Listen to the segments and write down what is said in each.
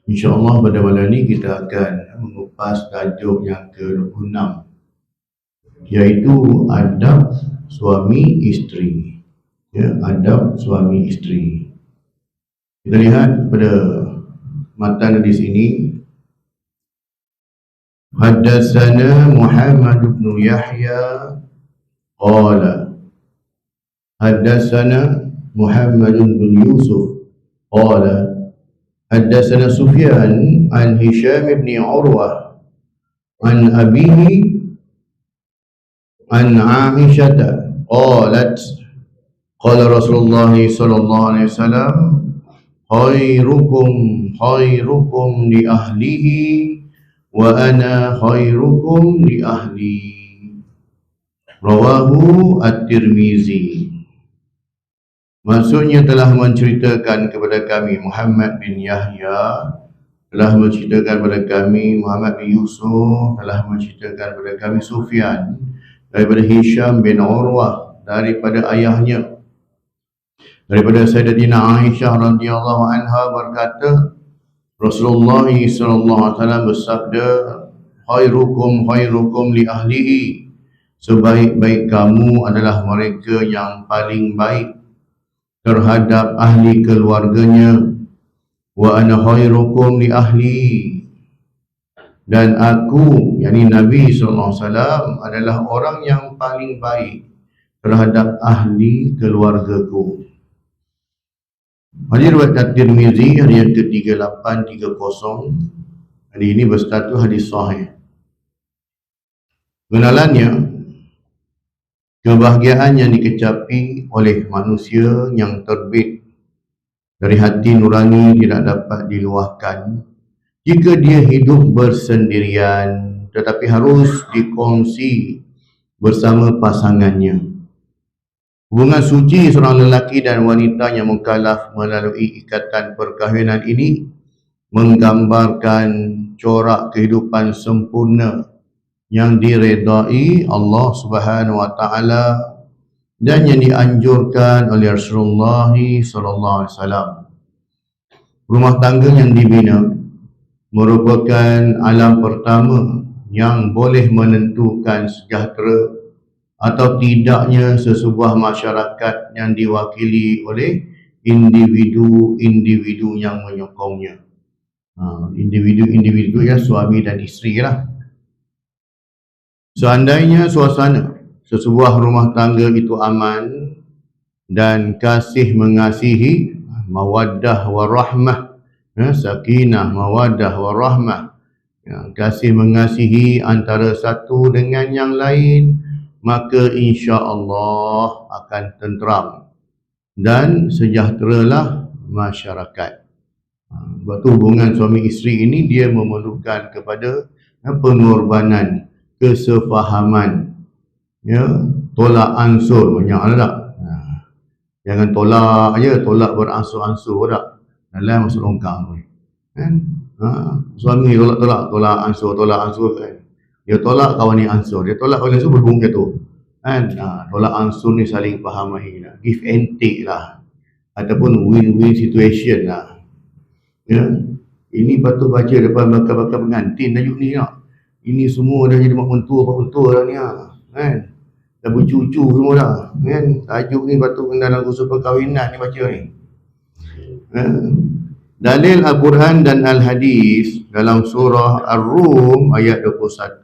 InsyaAllah pada malam ini kita akan mengupas tajuk yang ke-26, iaitu adab suami isteri. Adab suami isteri. Kita lihat pada matan hadis ini. Haddatsana Muhammad bin Yahya qala haddatsana Muhammad bin Yusuf qala haddatsana Sufyan an Hisham bin Urwah an abihi an Aisyah qalat qala Rasulullah sallallahu alaihi wasallam khairukum li ahlihi wa ana khairukum li ahli. Rawahu At-Tirmizi. Maksudnya telah menceritakan kepada kami Muhammad bin Yahya, telah menceritakan kepada kami Muhammad bin Yusuf, telah menceritakan kepada kami Sufyan daripada Hisham bin Urwah daripada ayahnya, daripada Sayyidatina Aisyah radhiyallahu anha berkata, Rasulullah sallallahu alaihi wasallam bersabda, khairukum li ahlihi, sebaik-baik kamu adalah mereka yang paling baik terhadap ahli keluarganya. Wa ana khairukum li ahli, dan aku, yakni Nabi sallallahu alaihi wasallam, adalah orang yang paling baik terhadap ahli keluargaku. Hadis riwayat At-Tirmizi, hadis yang ke-3830. Hadis ini berstatus hadis sahih. Pengenalannya, kebahagiaan yang dikecapi oleh manusia yang terbit dari hati nurani tidak dapat diluahkan jika dia hidup bersendirian, tetapi harus dikongsi bersama pasangannya. Hubungan suci seorang lelaki dan wanita yang mukallaf melalui ikatan perkahwinan ini menggambarkan corak kehidupan sempurna yang diredai Allah Subhanahu wa taala dan yang dianjurkan oleh Rasulullah sallallahu alaihi wasallam. Rumah tangga yang dibina merupakan alam pertama yang boleh menentukan sejahtera atau tidaknya sesebuah masyarakat yang diwakili oleh individu-individu yang menyokongnya. Individu-individu ya, suami dan isteri lah. Seandainya suasana sesebuah rumah tangga itu aman dan kasih mengasihi, mawaddah warahmah, sakinah, mawaddah warahmah, kasih mengasihi antara satu dengan yang lain, maka insya-Allah akan tenteram dan sejahteralah masyarakat. Sebab tu hubungan suami isteri ini dia memerlukan kepada pengorbanan, kesefahaman, tolak ansur banyak tak? Jangan tolak aja, tolak beransur-ansur tak? Dalam masuk longkang kan? Suami tolak ansur kan? Dia tolak kawan ni ansur, dia tolak kawan ni ansur, berhubung jatuh kan? Tolak ansur ni saling fahami lah, give and take lah, ataupun win-win situation lah. Ini patut baca depan bakal pengantin tajuk ni tak? Ini semua dah jadi mak mentua dah ni kan? Dah bercucu semua dah kan? Tajuk ni patut dalam kursus perkahwinan ni baca ni. Dalil Al-Quran dan Al-Hadis dalam surah Ar-Rum ayat 21.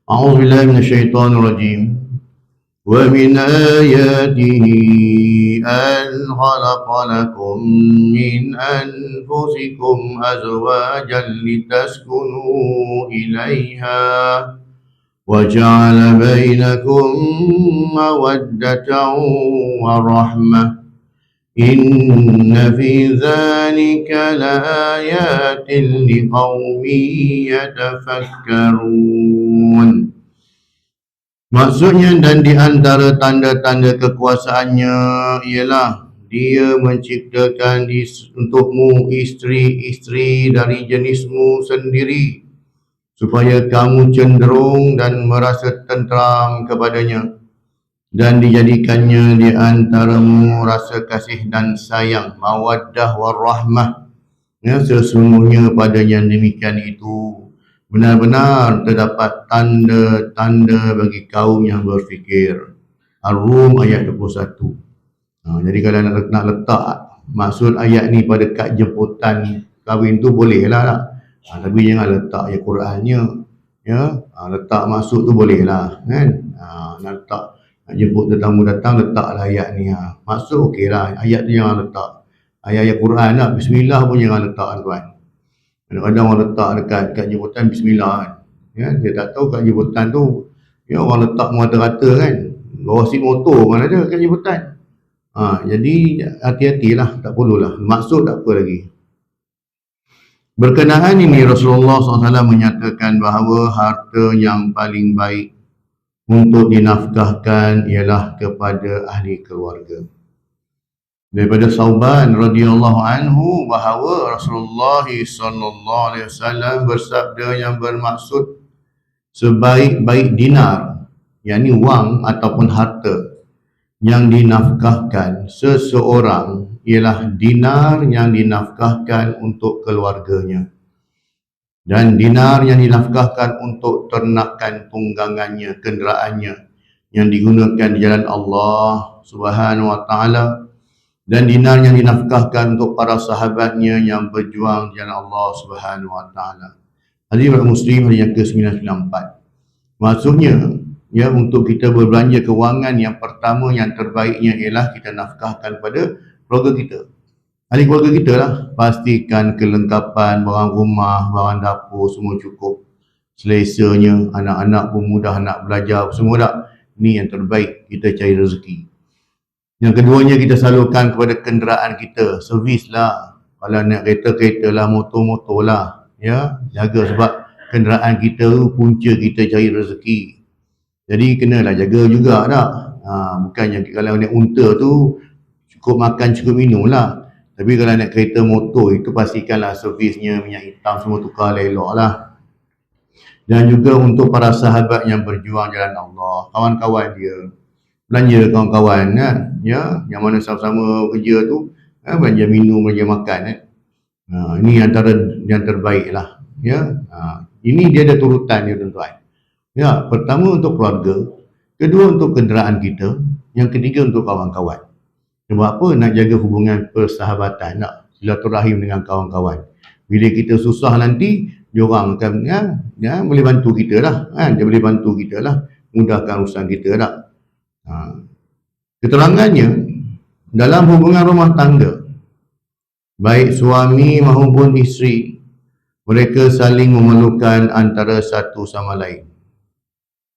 A'udzubillahi minasyaitonirrajim. Wa min ayatihi an khalaqa lakum min anfusikum azwajan litaskunu ilaiha wa ja'ala bainakum mawaddatan wa rahmah. Inna fi dzalika laayatin liqaumin yatafakkarun. Maksudnya, dan di antara tanda-tanda kekuasaannya ialah dia menciptakan untukmu isteri-isteri dari jenismu sendiri supaya kamu cenderung dan merasa tenteram kepadanya, dan dijadikannya di antaramu rasa kasih dan sayang, mawaddah warahmah, Ya, sesungguhnya pada yang demikian itu benar-benar terdapat tanda-tanda bagi kaum yang berfikir. Ar-Rum ayat 21. Jadi kalau nak letak maksud ayat ni pada kad jemputan kahwin tu boleh lah. Tapi jangan letak ayat Qurannya. Ya, letak maksud tu boleh lah kan. Nak letak nak jemput tetamu datang, letaklah ayat ni. Maksud okey lah, ayat tu jangan letak. Ayat-ayat Quran lah, bismillah pun jangan letak tuan. Kadang-kadang orang letak dekat jemputan bismillah kan. Ya, dia tak tahu kat jemputan tu ya orang letak merata-rata kan. Bawa seat motor mana ada kat jemputan. Jadi hati-hatilah, tak perlulah. Maksud tak apa lagi. Berkenaan ini Rasulullah SAW menyatakan bahawa harta yang paling baik untuk dinafkahkan ialah kepada ahli keluarga. Daripada Sauban radhiyallahu anhu bahawa Rasulullah SAW bersabda yang bermaksud sebaik-baik dinar, yakni wang ataupun harta yang dinafkahkan seseorang ialah dinar yang dinafkahkan untuk keluarganya dan dinar yang dinafkahkan untuk ternakan tunggangannya, kenderaannya yang digunakan di jalan Allah Subhanahu wa taala, dan dinar yang dinafkahkan untuk para sahabatnya yang berjuang di jalan Allah Subhanahu wa taala. Hadis riwayat Muslim yang ke-994. Maksudnya, ya, untuk kita berbelanja kewangan yang pertama yang terbaiknya ialah kita nafkahkan pada keluarga kita. Ahli keluarga kita lah. Pastikan kelengkapan barang rumah, barang dapur semua cukup. Selesanya, anak-anak pun mudah nak belajar semua tak. Ini yang terbaik, kita cari rezeki. Yang keduanya, kita salurkan kepada kenderaan kita, servis lah. Kalau nak kereta lah, motor lah. Ya, jaga sebab kenderaan kita tu punca kita cari rezeki. Jadi kenalah jaga juga tak. Bukannya kalau naik unta tu cukup makan cukup minum lah. Tapi kalau naik kereta motor itu pastikanlah servisnya, minyak hitam semua tukar elok lah. Dan juga untuk para sahabat yang berjuang jalan Allah, kawan-kawan dia, belanja kawan-kawan kan, ya, yang mana sama-sama kerja tu, belanja minum, belanja makan kan. Ini antara yang terbaik lah, ya. Ini dia ada turutan dia tuan-tuan. Ya, pertama untuk keluarga, kedua untuk kenderaan kita, yang ketiga untuk kawan-kawan. Sebab apa? Nak jaga hubungan persahabatan, nak silaturahim dengan kawan-kawan. Bila kita susah nanti, diorang akan boleh bantu kita lah, kan? Dia boleh bantu kita lah, mudahkan urusan kita tak. Keterangannya, dalam hubungan rumah tangga, baik suami maupun isteri, mereka saling memerlukan antara satu sama lain.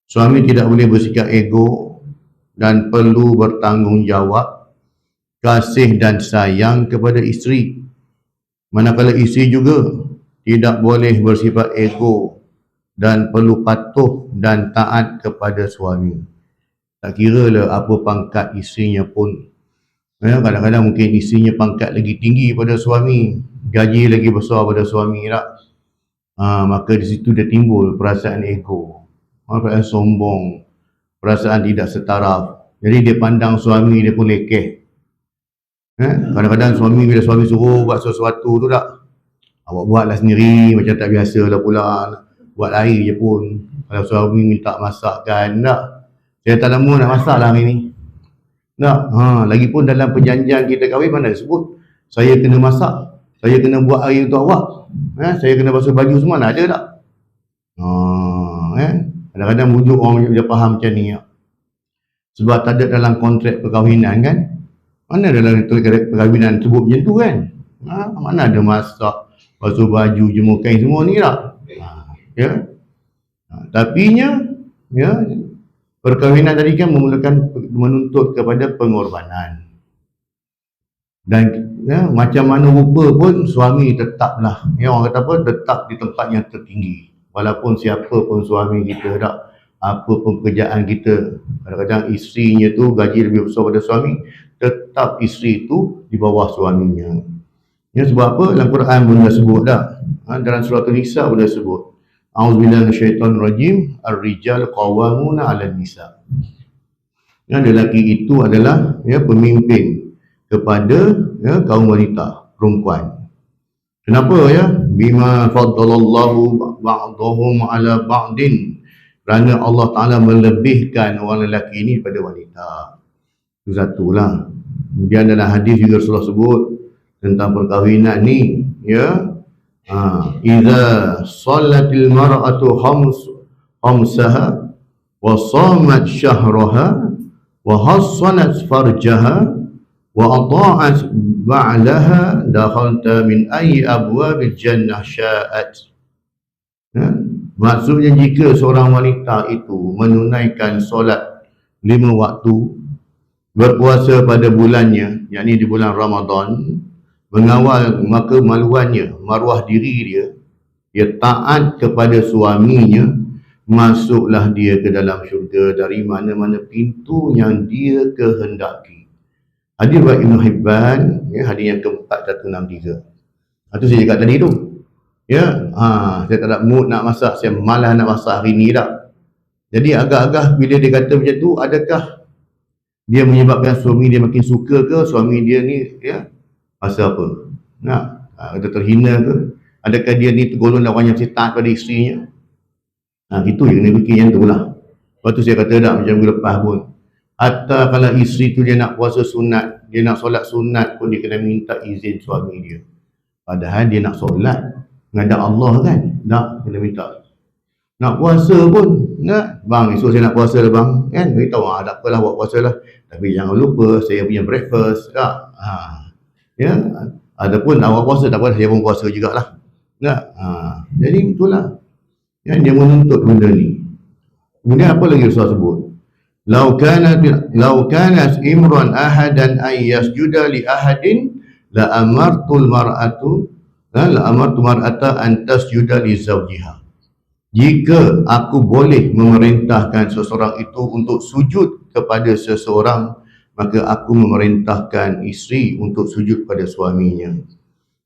Suami tidak boleh bersikap ego dan perlu bertanggungjawab, kasih dan sayang kepada isteri. Manakala isteri juga tidak boleh bersifat ego dan perlu patuh dan taat kepada suami. Tak kira lah apa pangkat isterinya pun. Kadang-kadang mungkin isterinya pangkat lagi tinggi pada suami, gaji lagi besar pada suami tak? Maka di situ dia timbul perasaan ego, perasaan sombong, perasaan tidak setaraf. Jadi dia pandang suami dia pun lekeh. Kadang-kadang bila suami suruh buat sesuatu tu tak, awak buatlah sendiri, macam tak biasa lah pula, buat air je pun. Kalau suami minta masakkan, tak, saya tak lama nak masak lah hari ni. Tak, lagipun dalam perjanjian kita kahwin mana sebut saya kena masak, saya kena buat air untuk awak, saya kena basuh baju semua, nak ada tak? Kadang-kadang bujuk orang dia faham macam ni. Sebab tak ada dalam kontrak perkahwinan kan. Mana dalam kontrak perkahwinan sebut macam tu kan. Mana ada masak, basuh baju, jemur kain semua ni tak. Ya. Tapinya, ya, perkahwinan tadi kan menuntut kepada pengorbanan. Dan ya, macam mana rupa pun suami tetaplah, ya, orang kata apa, tetap di tempat yang tertinggi. Walaupun siapa pun suami kita tak, apa pun pekerjaan kita, kadang-kadang isterinya tu gaji lebih besar pada suami, tetap isteri tu di bawah suaminya. Ya, sebab apa? Dalam Quran pun dah sebut dah. Dalam surah An-Nisa pun dah sebut. A'udzubillahi minasyaitonirrajim, ar-rijal qawwamuna 'alan nisa. Ya, lelaki itu adalah, ya, pemimpin kepada, ya, kaum wanita, perempuan. Kenapa ya? Bima faddalallahu ba'dahum ala ba'din. Kerana Allah Ta'ala melebihkan orang lelaki ini pada wanita. Itu satulah. Kemudian dalam hadis juga Rasulullah sebut tentang perkahwinan ni, ya. Idza salatil mar'atu khamsaha wa shamat syahraha wa hassanat farjaha wa ata'at ba'laha dakhalta min ayyi abwabil jannah sya'at. Maksudnya jika seorang wanita itu menunaikan solat 5 waktu, berpuasa pada bulannya, yakni di bulan Ramadan, mengawal maka maluannya, maruah diri dia taat kepada suaminya, masuklah dia ke dalam syurga dari mana-mana pintu yang dia kehendaki. Hadis riwayat Ibn Hibban, ya, hadis yang ke-4163. Itu saya cakap tadi tu. Ya, saya tak ada mood nak masak, saya malas nak masak hari ni dah. Jadi agak-agak bila dia kata macam tu, adakah dia menyebabkan suami dia makin suka ke, suami dia ni, ya, pasal apa? Kata terhina ke? Adakah dia ni tergolong orang yang taat pada isterinya? Itu yang kena fikir yang tu lah. Lepas tu saya kata tak, macam minggu lepas pun, hatta kalau isteri tu dia nak puasa sunat, dia nak solat sunat pun dia kena minta izin suami dia. Padahal dia nak solat menghadap Allah kan? Tak, kena minta. Nak puasa pun, bang, esok saya nak puasa lah bang, kan? Beritahu, tak apalah, buat puasa lah. Tapi jangan lupa saya punya breakfast, tak? Ya, ataupun awak puasa tak apa, saya pun puasa jugalah. Tak? Jadi itulah yang dia menuntut benda ni. Kemudian apa lagi Rasulullah sebut? Lau kanat imran ahadan ay yasjuda li ahadin la amartu mar'ata an tasjuda li zawjiha. Jika aku boleh memerintahkan seseorang itu untuk sujud kepada seseorang, maka aku memerintahkan isteri untuk sujud pada suaminya.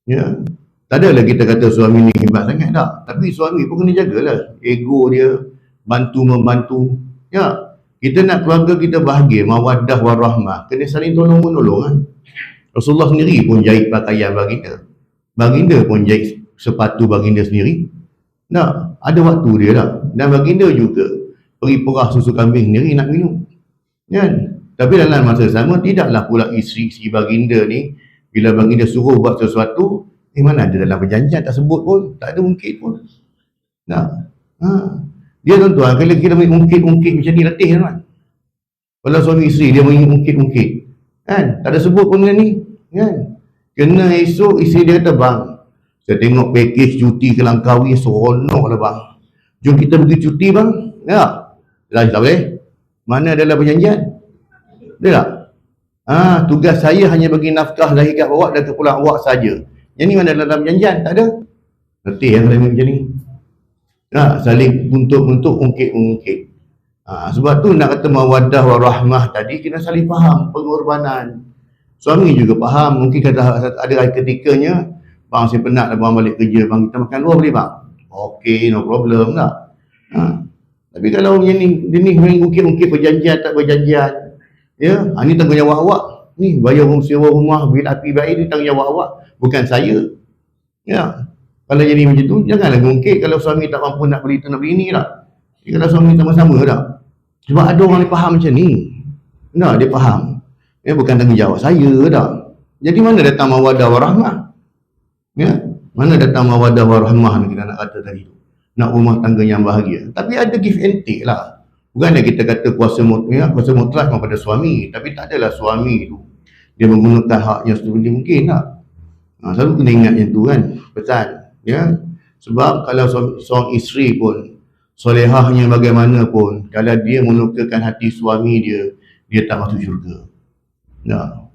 Ya. Tak adalah kita kata suami ni hebat sangat, tak. Tapi suami pun kena jagalah ego dia, bantu-membantu. Ya. Kita nak keluarga kita bahagia, mawaddah warahmah, kena saling tolong-menolong kan. Rasulullah sendiri pun jahit pakaian baginda. Baginda pun jahit sepatu baginda sendiri. Tak, ada waktu dia tak. Dan baginda juga pergi perah susu kambing sendiri nak minum. Kan? Tapi dalam masa sama, tidaklah pula isteri baginda ni, bila baginda suruh buat sesuatu, mana ada dalam perjanjian, tak sebut pun, tak ada ungkit pun. Nah, dia tuan-tuan, kalau kita ungkit-ungkit macam ni, letih tuan. Kalau suami isteri dia mengungkit-ungkit, kan? Tak ada sebut pun benda ni, kan? Kena esok isteri dia kata, bang, saya tengok package cuti ke Langkawi, seronok lah bang. Jom kita pergi cuti bang. Ya, tak boleh. Mana adalah perjanjian? Betul tak? Tugas saya hanya bagi nafkah lahir kat awak dan kepulangan awak saja. Yang ni mana dalam perjanjian? Tak ada. Letih yang lain macam ni. Saling untuk ungkit-ungkit. Sebab tu nak kata mawaddah warahmah tadi, kena saling faham pengorbanan. Suami juga faham. Mungkin kata ada ketikanya, bang saya penat dah bang balik kerja, bang kita makan luar boleh bang? Okey, no problem tak? Tapi kalau macam ni, dia ni ungkit-ungkit perjanjian tak perjanjian. Ya, ni tanggungjawab awak. Ni bayar sewa rumah, bil api baik ni tanggungjawab awak, bukan saya. Ya. Kalau jadi macam tu, janganlah ngungkit kalau suami tak mampu nak beli tu nak beli ni tak. Kalau suami sama-sama tak. Sebab ada orang yang faham macam ni. Nah, dia faham. Ya, bukan tanggungjawab saya tak. Jadi mana datang mawaddah warahmah? Ya, mana datang mawaddah warahmah ni kita nak kata tadi tu. Nak rumah tangga yang bahagia. Tapi ada give and take lah. Bukanlah kita kata kuasa mutlak kepada suami, tapi tak adalah suami tu dia menggunakan haknya seperti mungkin tak. Selalu kena ingat yang tu kan, pesan. Ya, sebab kalau seorang isteri pun solehahnya bagaimanapun, kalau dia melukakan hati suami dia tak masuk syurga. Ya.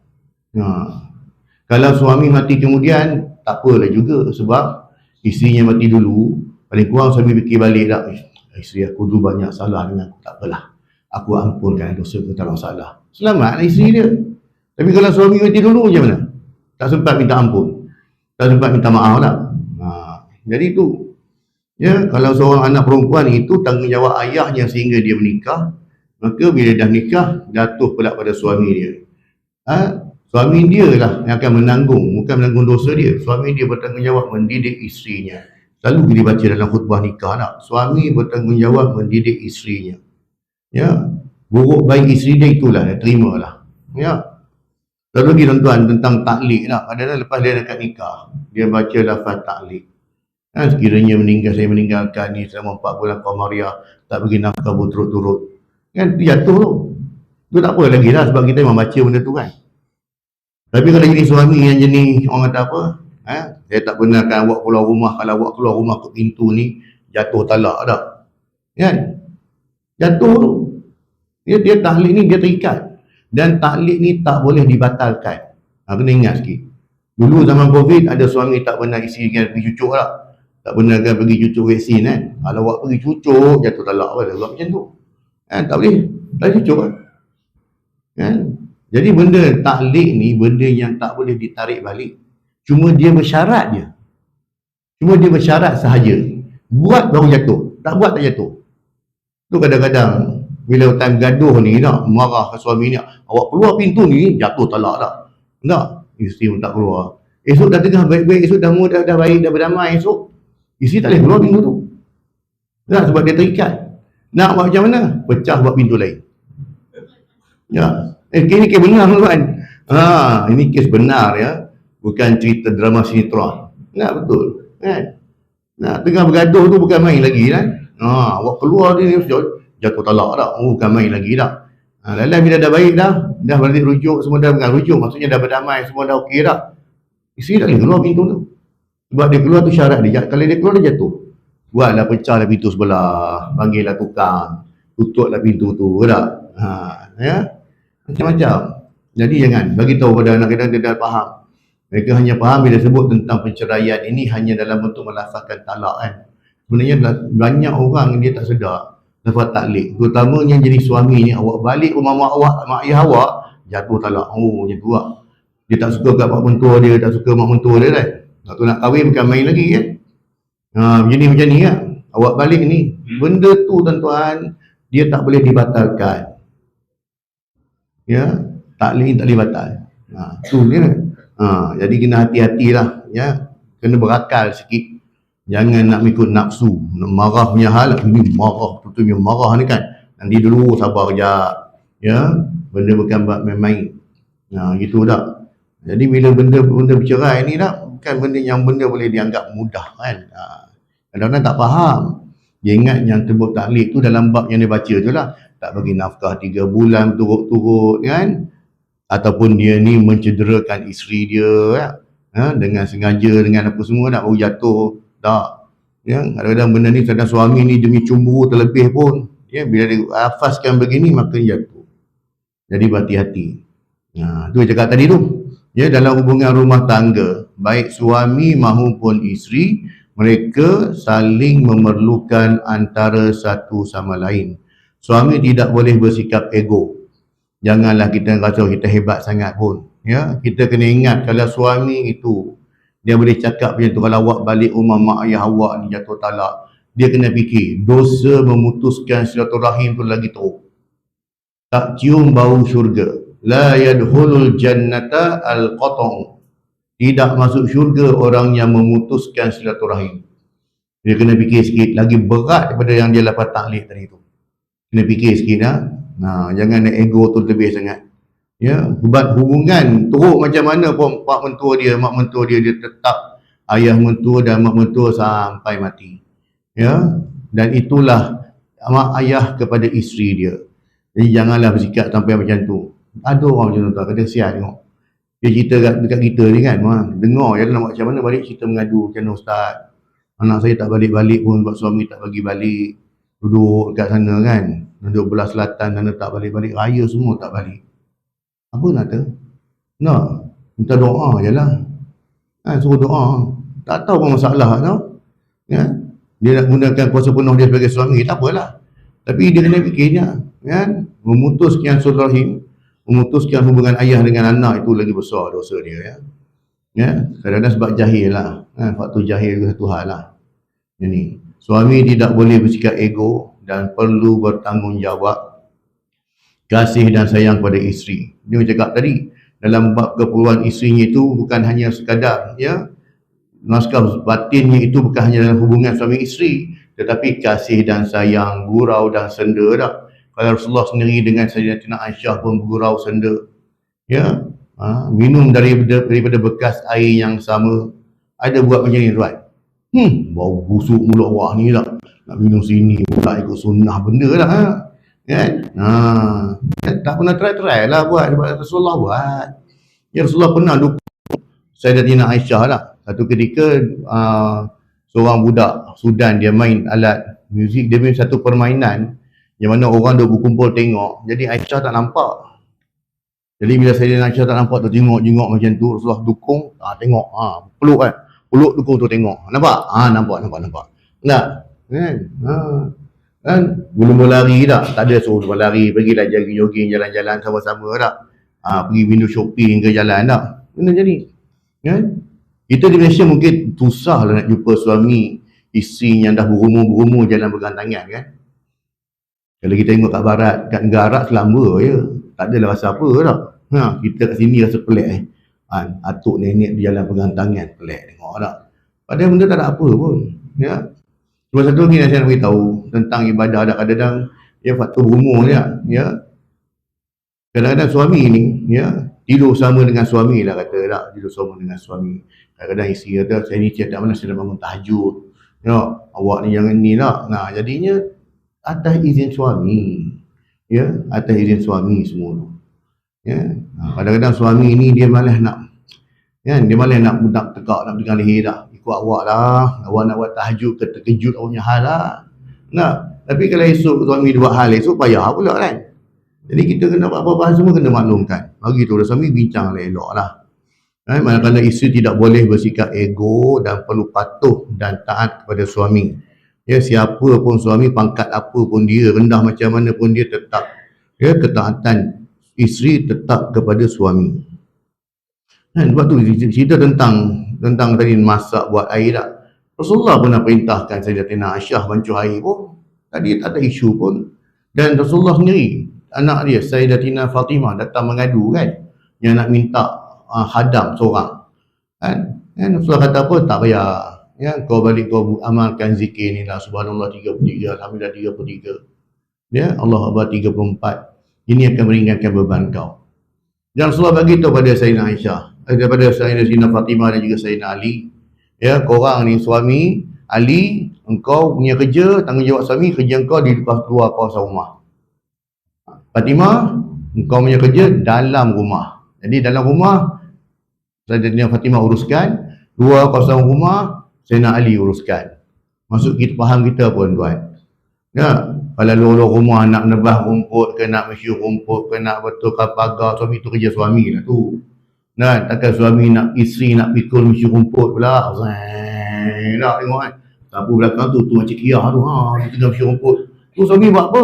Kalau suami mati kemudian, tak apalah juga, sebab isterinya mati dulu, paling kurang suami fikir balik tak, isteri aku dulu banyak salah dengan aku, tak apalah, aku ampunkan dosa aku, tak ada masalah, selamatlah isteri dia. Tapi kalau suami mati dulu macam mana? Tak sempat minta ampun, tak sempat minta maaf lah. Jadi tu, ya, kalau seorang anak perempuan itu tanggungjawab ayahnya sehingga dia menikah, maka bila dah nikah, jatuh pula pada suami dia. Suami dia lah yang akan menanggung bukan menanggung dosa dia. Suami dia bertanggungjawab mendidik isterinya. Selalu dibaca dalam khutbah nikah nak. Suami bertanggungjawab mendidik isterinya. Ya, buruk baik isteri dia itulah, dia terimalah. Ya. Lalu lagi tuan-tuan tentang taklik nak. Kadang-kadang lepas dia dekat nikah, dia baca lafaz taklik. Sekiranya saya meninggalkan ni selama 4 bulan Qamariah, tak bagi nafkah berturut-turut. Kan jatuh tu. Tu tak apa lagi lah sebab kita memang baca benda tu kan. Tapi kalau jadi suami yang jenis orang kata apa, saya tak benarkan awak keluar rumah, kalau awak keluar rumah ke pintu ni jatuh talak dah. Kan? Jatuh tu. Dia taklid ni dia terikat. Dan taklid ni tak boleh dibatalkan. Kena ingat sikit. Dulu zaman Covid ada suami tak benar isteri kan pergi cucuk lah. Tak benar kan pergi cucuk vaksin kan. Kalau awak pergi cucuk jatuh talak apa dah macam tu. Kan tak boleh. Tak cucuk kan. Kan? Jadi benda taklid ni benda yang tak boleh ditarik balik. Cuma dia bersyarat je. Cuma dia bersyarat sahaja. Buat baru jatuh. Tak buat tak jatuh. Tu kadang-kadang bila time gaduh ni nak marah ke suami ni, awak keluar pintu ni jatuh talak dah. Tak? Isteri pun tak keluar. Esok dah tengah baik-baik, esok dah mudah, dah baik, dah berdamai esok. Isteri tak boleh keluar pintu tu. Tak? Sebab dia terikat. Nak buat macam mana? Pecah buat pintu lain. Ya. Ini kes benar tuan. Ini kes benar ya. Bukan cerita drama sinetron. Nah, betul. Kan? Nah, tengah bergaduh tu bukan main lagi kan. Awak keluar ni jatuh talak dah. Bukan main lagi dah. Lalu bila dah baik dah balik rujuk, semua dah bukan rujuk, maksudnya dah berdamai, semua dah okey dah. Isteri tak boleh keluar pintu tu. Sebab dia keluar tu syarat dia. Kalau dia keluar dia jatuh. Buatlah pecahlah pintu sebelah, panggillah tukang, tutuplah pintu tu, tak? Ya. Macam-macam. Jadi jangan bagi tahu pada anak kita, dia dah faham. Mereka hanya faham bila sebut tentang penceraian ini hanya dalam bentuk melafazkan talak kan. Sebenarnya banyak orang dia tak sedar lafaz taklik. Terutamanya jadi suami ni, awak balik rumah mak ayah awak jatuh talak. Macam tu lah. Dia tak suka kat mak mentua dia, tak suka mak mentua dia kan. Waktu nak kahwin bukan main lagi kan. Macam ni kan. Awak balik ni. Benda tu tuan-tuan, dia tak boleh dibatalkan. Ya, taklik tak boleh batal. Tu dia. Jadi kena hati-hatilah ya. Kena berakal sikit. Jangan nak ikut nafsu. Marah punya hal, ini marah, tentunya marah ni kan. Nanti dulu sabar kejap. Ya, benda bukan buat main-main. Gitu dah. Jadi bila benda bercerai ni dah bukan benda boleh dianggap mudah kan. Kadang-kadang tak faham. Dia ingat yang terbuk taklid tu dalam bab yang dia baca tu lah. Tak bagi nafkah 3 bulan turut-turut kan. Ataupun dia ni mencederakan isteri dia ya. Dengan sengaja, dengan apa semua nak baru jatuh. Tak. Ya, kadang-kadang benda ni kadang suami ni demi cemburu terlebih pun. Ya, bila dia hafazkan begini maka jatuh. Jadi berhati-hati. Tu cakap tadi tu. Ya, dalam hubungan rumah tangga, baik suami maupun isteri, mereka saling memerlukan antara satu sama lain. Suami tidak boleh bersikap ego. Janganlah kita rasa kita hebat sangat pun. Ya, kita kena ingat kalau suami itu dia boleh cakap macam tu, kalau awak balik rumah mak ayah awak ni jatuh talak, dia kena fikir dosa memutuskan silaturahim tu lagi teruk. Tak cium bau syurga. La yadkhulul jannata al-qata'u. Tidak masuk syurga orang yang memutuskan silaturahim. Dia kena fikir sikit, lagi berat daripada yang dia dapat taklid tadi tu. Kena fikir sikit jangan ego tu lebih sangat. Ya, buat hubungan teruk macam mana pun mak mentua dia, dia tetap ayah mentua dan mak mentua sampai mati. Ya, dan itulah mak ayah kepada isteri dia. Jadi janganlah bersikap sampai macam tu. Ada orang macam tu, kata sial tengok. Dia cerita dekat kita ni kan, dengar je nak buat macam mana, balik cerita mengadu macam mana ustaz. Anak saya tak balik-balik pun sebab suami tak bagi balik. Duduk kat sana kan, duduk belah selatan sana tak balik-balik, raya semua tak balik. Apa nak tu? Nak minta doa je lah. Suruh doa. Tak tahu apa masalah tau. Ya? Dia nak gunakan kuasa penuh dia sebagai suami, tak apalah. Tapi dia kena fikirnya, kan? Memutuskan silaturahim, memutuskan hubungan ayah dengan anak itu lagi besar dosa dia ya. Ya, kadang-kadang sebab jahil lah. Faktor jahil itu satu hal lah. Ini, suami tidak boleh bersikap ego dan perlu bertanggungjawab, kasih dan sayang pada isteri. Dia cakap tadi, dalam bab keperluan isterinya itu bukan hanya sekadar nafkah batinnya itu bukan hanya dalam hubungan suami isteri, tetapi kasih dan sayang, gurau dan senda dah. Kalau Rasulullah sendiri dengan Sayyidatina Aisyah pun bergurau senda, minum daripada bekas air yang sama. Ada buat macam ni tuan, bau busuk mulut awak ni lah, nak minum sini pula ikut sunnah benda lah kan. Tak pernah try lah buat, Rasulullah buat. Rasulullah pernah dukung Sayyidatina Aisyah lah. Satu ketika seorang budak Sudan dia main alat muzik, dia main satu permainan yang mana orang duk berkumpul tengok, jadi Aisyah tak nampak. Jadi bila Sayyidatina Aisyah tak nampak tu, tengok macam tu, Rasulullah dukung, tengok, peluk dukung tu tengok, nampak? Nampak. Nak? Kan? Belum berlari tak ada suruh berlari, pergilah jogging, jalan-jalan sama-sama tak? Pergi window shopping ke jalan tak? Benda jadi. Kan? Kita di Malaysia mungkin susah lah nak jumpa suami isteri yang dah berumur jalan pegang tangan kan. Kalau kita tengok kat barat, kat negara Arab selamba je, tak adalah rasa apa tak. Kita kat sini rasa pelik atuk nenek berjalan pegang tangan, pelik tengok tak. Padahal benda tak ada apa pun. Cuma satu lagi saya nak beritahu tentang ibadah dah, kadang-kadang faktor berumur kadang-kadang suami ni tidur sama dengan suami lah kata tak, tidur sama dengan suami. Kadang-kadang isteri kata, saya ni tiap mana saya dah bangun tahajud, awak ni jangan ni lah. Jadinya atas izin suami, atas izin suami semua tu. Kadang-kadang suami ni dia malas nak tegak, nak pegang leher dah, ikut awak lah, awak nak buat tahajud ke terkejut awak punya hal lah. Tapi kalau esok suami dia buat hal esok, payah pula kan. Jadi kita kena apa-apa semua kena maklumkan. Bagi tu suami bincang elok lah. Manakala isteri tidak boleh bersikap ego dan perlu patuh dan taat kepada suami. Siapa pun suami, pangkat apa pun dia, rendah macam mana pun dia, tetap ketaatan isteri tetap kepada suami. Sebab tu cerita tentang tadi masak buat air tak. Rasulullah pernah perintahkan Sayyidatina Aisyah bancuh air pun. Tadi tak ada isu pun. Dan Rasulullah sendiri, anak dia Sayyidatina Fatimah datang mengadu kan, yang nak minta hadam seorang kan. Rasulullah kata apa, tak payah, kau balik kau amalkan zikir ni lah, subhanallah 33, alhamdulillah 33, Allah Akbar 34, ini akan meringankan beban kau. Dan Rasulullah bagi tahu pada Sayyidina Aisyah, daripada Sayyidina Fatimah dan juga Sayyidina Ali, korang ni suami, Ali, engkau punya kerja, tanggungjawab suami, kerja engkau di luar kawasan rumah. Fatimah, engkau punya kerja dalam rumah. Jadi dalam rumah Sayyidina Fatimah uruskan, luar kawasan rumah Sayyidina Ali uruskan. Maksud kita faham kita pun tuan. Kalau luar rumah nak menebah rumput ke, nak mesyur rumput ke, nak betulkan pagar, suami tu kerja suami lah tu. Takkan suami nak, isteri nak pikul mesyur rumput pula. Tak tengok kan. Sapu belakang tu macam kiah tu, dia tengah mesyur rumput. Tu suami buat apa?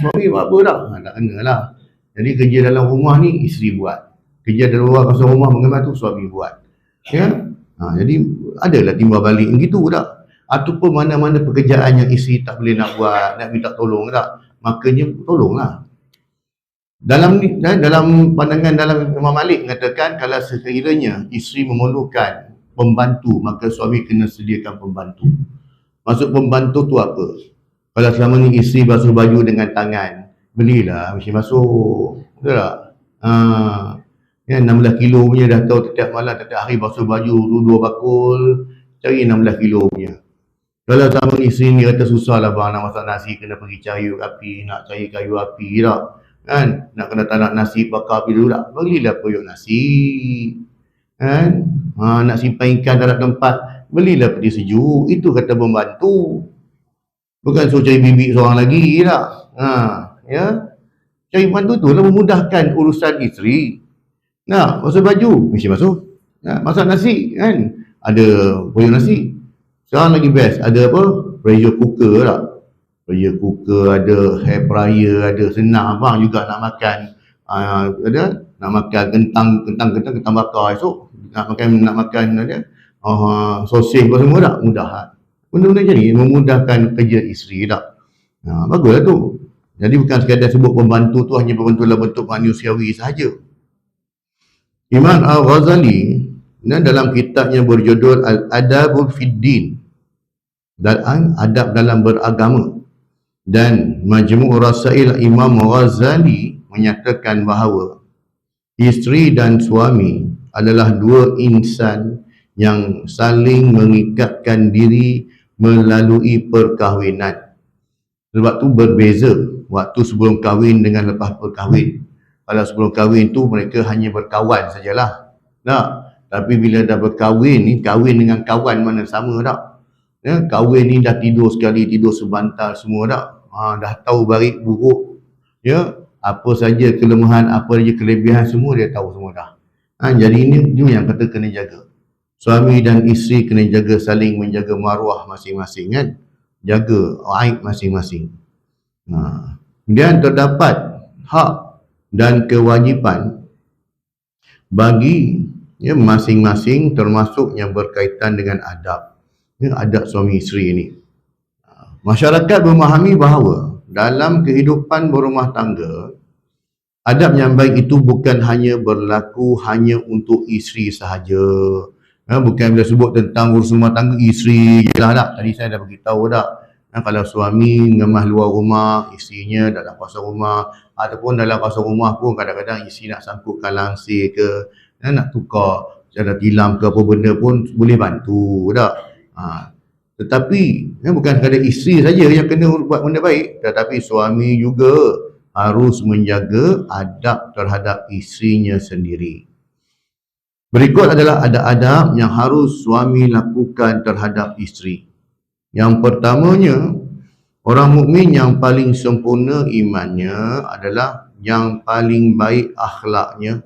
Suami buat apa tak? Tak kena lah. Jadi kerja dalam rumah ni isteri buat. Kerja dalam luar kawasan rumah mengemas tu suami buat. Jadi adalah timbal balik begitu tak? Ataupun mana-mana pekerjaan yang isteri tak boleh nak buat, nak minta tolong tak, makanya tolonglah. Dalam pandangan dalam Imam Malik mengatakan, kalau sekiranya isteri memerlukan pembantu, maka suami kena sediakan pembantu. Maksud pembantu tu apa? Kalau selama ni isteri basuh baju dengan tangan, belilah mesin basuh, betul tak? 16 kilo punya dah tahu, setiap malam, setiap hari basuh baju tu 2 bakul, cari 16 kilo punya. Kalau sama isteri ni kata susah lah bang, nak masak nasi kena pergi cari api, nak cari kayu api tak kan, nak kena tanak nasi bakar api dulu tak, belilah periuk nasi kan. Nak simpan ikan dalam tempat, belilah peti sejuk. Itu kata membantu, bukan suruh cari bibik seorang lagi tak. Cari bantu tu lah memudahkan urusan isteri. Basuh baju, mesin basuh. Masak nasi kan, ada periuk nasi. Sekarang lagi best, ada apa? Pressure cooker tak? Pressure cooker, ada hair fryer, ada, senang abang juga nak makan. Nak makan kentang bakar esok. Nak makan sosis apa semua tak? Mudah tak? Benda-benda macam ni memudahkan kerja isteri tak? Baguslah tu. Jadi bukan sekadar sebut pembantu tu hanya pembantu dalam bentuk manusiawi sahaja. Imam Al-Ghazali dalam kitabnya berjudul Al-Adabul Fiddin, dan adab dalam beragama, dan Majmu' Rasail Imam Ghazali menyatakan bahawa isteri dan suami adalah dua insan yang saling mengikatkan diri melalui perkahwinan. Sebab tu berbeza waktu sebelum kahwin dengan lepas berkahwin. Kalau sebelum kahwin tu mereka hanya berkawan sajalah. Tapi bila dah berkahwin ni, kahwin dengan kawan mana sama tak? Kahwin ni dah tidur sekali, tidur sebantal semua tak? Dah tahu baik buruk. Apa saja kelemahan, apa saja kelebihan semua dia tahu semua dah. Jadi ini yang kata kena jaga. Suami dan isteri kena jaga, saling menjaga maruah masing-masing kan. Jaga aib masing-masing. Kemudian terdapat hak dan kewajipan bagi masing-masing, termasuk yang berkaitan dengan adab. Adab suami isteri ini. Masyarakat memahami bahawa dalam kehidupan berumah tangga, adab yang baik itu bukan hanya berlaku hanya untuk isteri sahaja. Bukan bila sebut tentang urus rumah tangga isteri je lah tak. Tadi saya dah beritahu tak. Kalau suami ngemah luar rumah, isterinya dalam kawasan rumah, ataupun dalam kawasan rumah pun kadang-kadang isteri nak sangkutkan langsir ke, nak tukar cara tilam ke apa benda pun boleh bantu tak. Tetapi bukan sekadar isteri saja yang kena buat benda baik, tetapi suami juga harus menjaga adab terhadap isterinya sendiri. Berikut adalah adab-adab yang harus suami lakukan terhadap isteri. Yang pertamanya, orang mukmin yang paling sempurna imannya adalah yang paling baik akhlaknya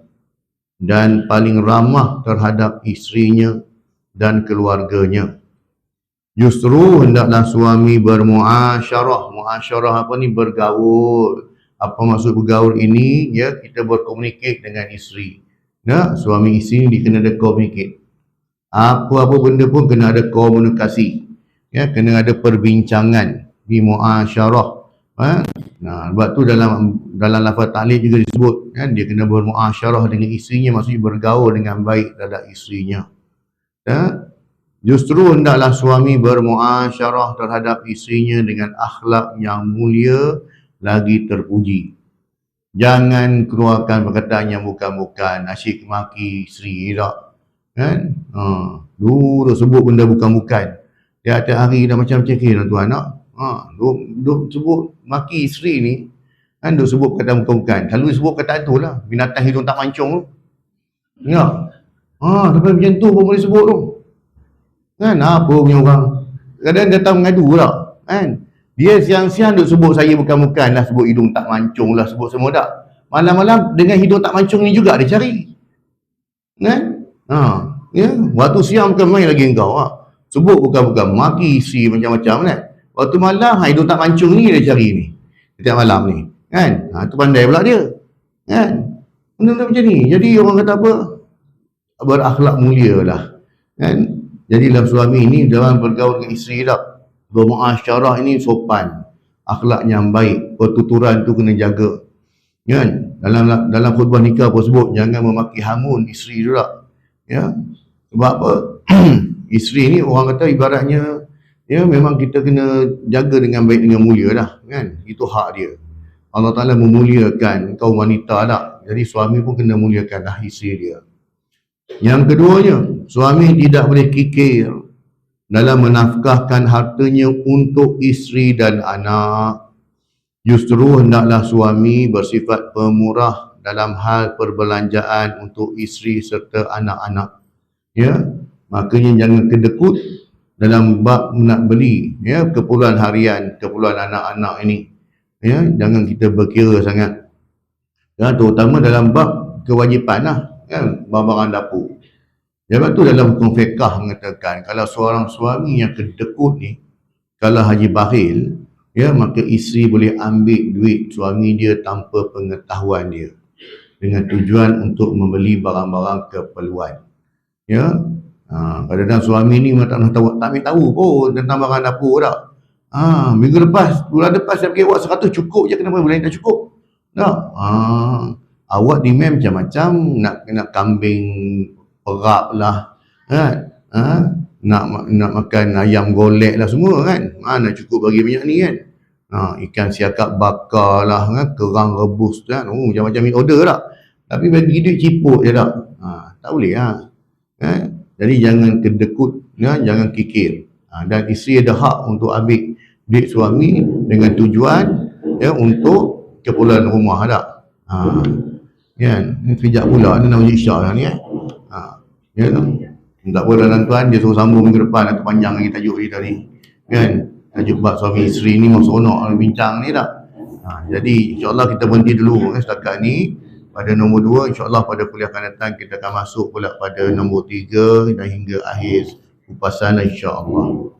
dan paling ramah terhadap isterinya dan keluarganya. Justru hendaklah suami bermuasyarah. Muasyarah apa ni? Bergaul. Apa maksud bergaul ini? Kita berkomunikasi dengan isteri. Suami isteri ni kena ada komunikasi. Apa-apa benda pun kena ada komunikasi. Kena ada perbincangan di muasyarah. Sebab tu dalam lafaz ta'lil juga disebut, dia kena bermuasyarah dengan isterinya, maksudnya bergaul dengan baik terhadap isterinya. Justru hendaklah suami bermuasyarah terhadap isterinya dengan akhlak yang mulia lagi terpuji. Jangan keluarkan perkataan yang bukan-bukan, asyik maki isteri tak. Dulu sebut benda bukan-bukan. Tiap-tiap hari dah macam-macam kira tuan nak. Duk sebut maki isteri ni, duk sebut perkataan bukan-bukan. Kalau sebut perkataan tu lah, binatang hidung tak mancung tu. Sampai macam tu pun boleh sebut tu. Apa punya orang. Kadang datang mengadu tak. Dia siang-siang duk sebut saya bukan-bukan lah, sebut hidung tak mancung lah, sebut semua tak. Malam-malam dengan hidung tak mancung ni juga dia cari. Waktu siang bukan main lagi engkau. Sebut bukan-bukan, maki isteri macam-macam kan. Waktu malam, hidung tak mancung ni dia cari ni. Setiap malam ni. Tu pandai pula dia. Benda-benda macam ni. Jadi orang kata apa? Berakhlak mulia lah. Jadi dalam suami ni, dalam bergaul dengan isteri tak. Bermuasyarah ini sopan. Akhlak yang baik. Pertuturan tu kena jaga. Dalam khutbah nikah pun sebut, jangan memaki hamun isteri tu tak. Sebab apa? Isteri ni orang kata ibaratnya memang kita kena jaga dengan baik, dengan mulia lah kan. Itu hak dia. Allah Ta'ala memuliakan kaum wanita tak. Jadi suami pun kena muliakan lah isteri dia. Yang keduanya, suami tidak boleh kikir dalam menafkahkan hartanya untuk isteri dan anak. Justru hendaklah suami bersifat pemurah dalam hal perbelanjaan untuk isteri serta anak-anak. Makanya jangan kedekut dalam bab nak beli keperluan harian, keperluan anak-anak ini. Jangan kita berkira sangat. Terutama dalam bab kewajipan lah, barang-barang dapur. Sebab tu dalam hukum fiqah mengatakan, kalau seorang suami yang kedekut ni, kalau haji bakhil, maka isteri boleh ambil duit suami dia tanpa pengetahuan dia, dengan tujuan untuk membeli barang-barang keperluan. Kadang-kadang suami ni tak ambil tahu pun tentang barang dapur tak. Minggu lepas, bulan lepas saya pergi awak 100 cukup je, kenapa bulan ni tak cukup? Tak. Awak demand macam-macam, nak kambing perap lah, kan? Nak makan ayam golek lah semua, kan? Mana cukup bagi banyak ni, kan? Ikan siakap bakar lah, kan? Kerang rebus, kan? Macam-macam order tak? Tapi bagi duit ciput je tak? Tak boleh lah. Jadi jangan kedekut, jangan kikir. Dan isteri ada hak untuk ambil duit suami dengan tujuan untuk keperluan rumah tak? Kan? Sekejap pula ni nak uji isyak lah ni, ya tak? Tak apa dalam tuan, dia suruh sambung minggu depan atau panjang lagi tajuk kita ni, kan? Tajuk bab suami isteri ni memang seronok bincang ni tak? Jadi insyaAllah kita berhenti dulu setakat ni pada nombor 2. InsyaAllah pada kuliah akan datang kita akan masuk pula pada nombor 3 dan hingga akhir kupasan insyaAllah.